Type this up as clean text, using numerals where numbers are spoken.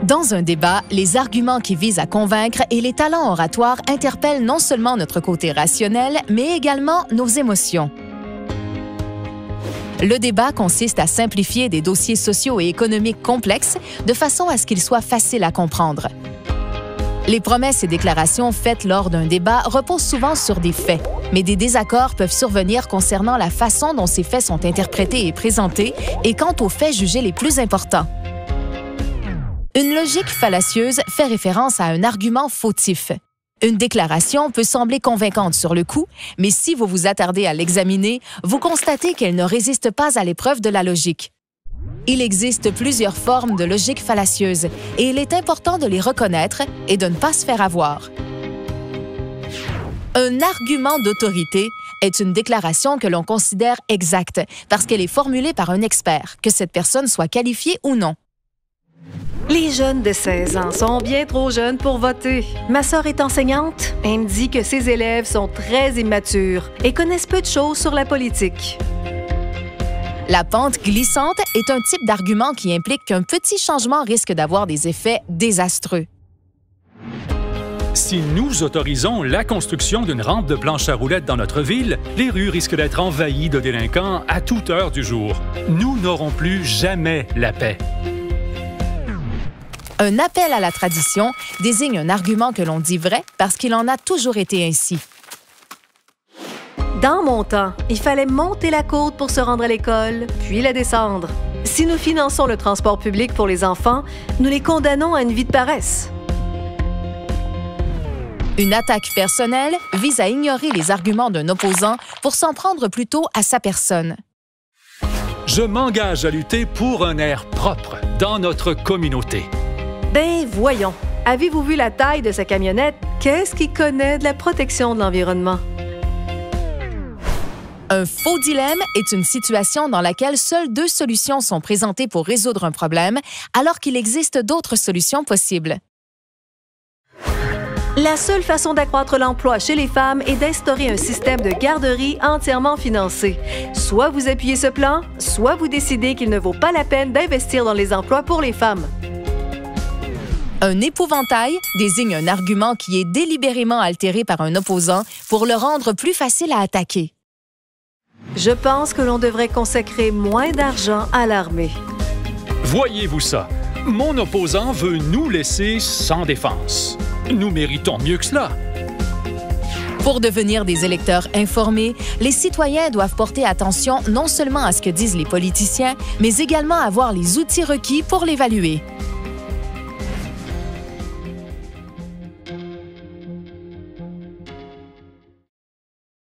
Dans un débat, les arguments qui visent à convaincre et les talents oratoires interpellent non seulement notre côté rationnel, mais également nos émotions. Le débat consiste à simplifier des dossiers sociaux et économiques complexes de façon à ce qu'ils soient faciles à comprendre. Les promesses et déclarations faites lors d'un débat reposent souvent sur des faits, mais des désaccords peuvent survenir concernant la façon dont ces faits sont interprétés et présentés et quant aux faits jugés les plus importants. Une logique fallacieuse fait référence à un argument fautif. Une déclaration peut sembler convaincante sur le coup, mais si vous vous attardez à l'examiner, vous constatez qu'elle ne résiste pas à l'épreuve de la logique. Il existe plusieurs formes de logique fallacieuse et il est important de les reconnaître et de ne pas se faire avoir. Un argument d'autorité est une déclaration que l'on considère exacte parce qu'elle est formulée par un expert, que cette personne soit qualifiée ou non. Les jeunes de 16 ans sont bien trop jeunes pour voter. Ma sœur est enseignante et me dit que ses élèves sont très immatures et connaissent peu de choses sur la politique. La pente glissante est un type d'argument qui implique qu'un petit changement risque d'avoir des effets désastreux. Si nous autorisons la construction d'une rampe de planche à roulettes dans notre ville, les rues risquent d'être envahies de délinquants à toute heure du jour. Nous n'aurons plus jamais la paix. Un appel à la tradition désigne un argument que l'on dit vrai parce qu'il en a toujours été ainsi. Dans mon temps, il fallait monter la côte pour se rendre à l'école, puis la descendre. Si nous finançons le transport public pour les enfants, nous les condamnons à une vie de paresse. Une attaque personnelle vise à ignorer les arguments d'un opposant pour s'en prendre plutôt à sa personne. Je m'engage à lutter pour un air propre dans notre communauté. Ben voyons, avez-vous vu la taille de sa camionnette? Qu'est-ce qu'il connaît de la protection de l'environnement? Un faux dilemme est une situation dans laquelle seules deux solutions sont présentées pour résoudre un problème, alors qu'il existe d'autres solutions possibles. La seule façon d'accroître l'emploi chez les femmes est d'instaurer un système de garderie entièrement financé. Soit vous appuyez ce plan, soit vous décidez qu'il ne vaut pas la peine d'investir dans les emplois pour les femmes. Un épouvantail désigne un argument qui est délibérément altéré par un opposant pour le rendre plus facile à attaquer. Je pense que l'on devrait consacrer moins d'argent à l'armée. Voyez-vous ça? Mon opposant veut nous laisser sans défense. Nous méritons mieux que cela. Pour devenir des électeurs informés, les citoyens doivent porter attention non seulement à ce que disent les politiciens, mais également avoir les outils requis pour l'évaluer.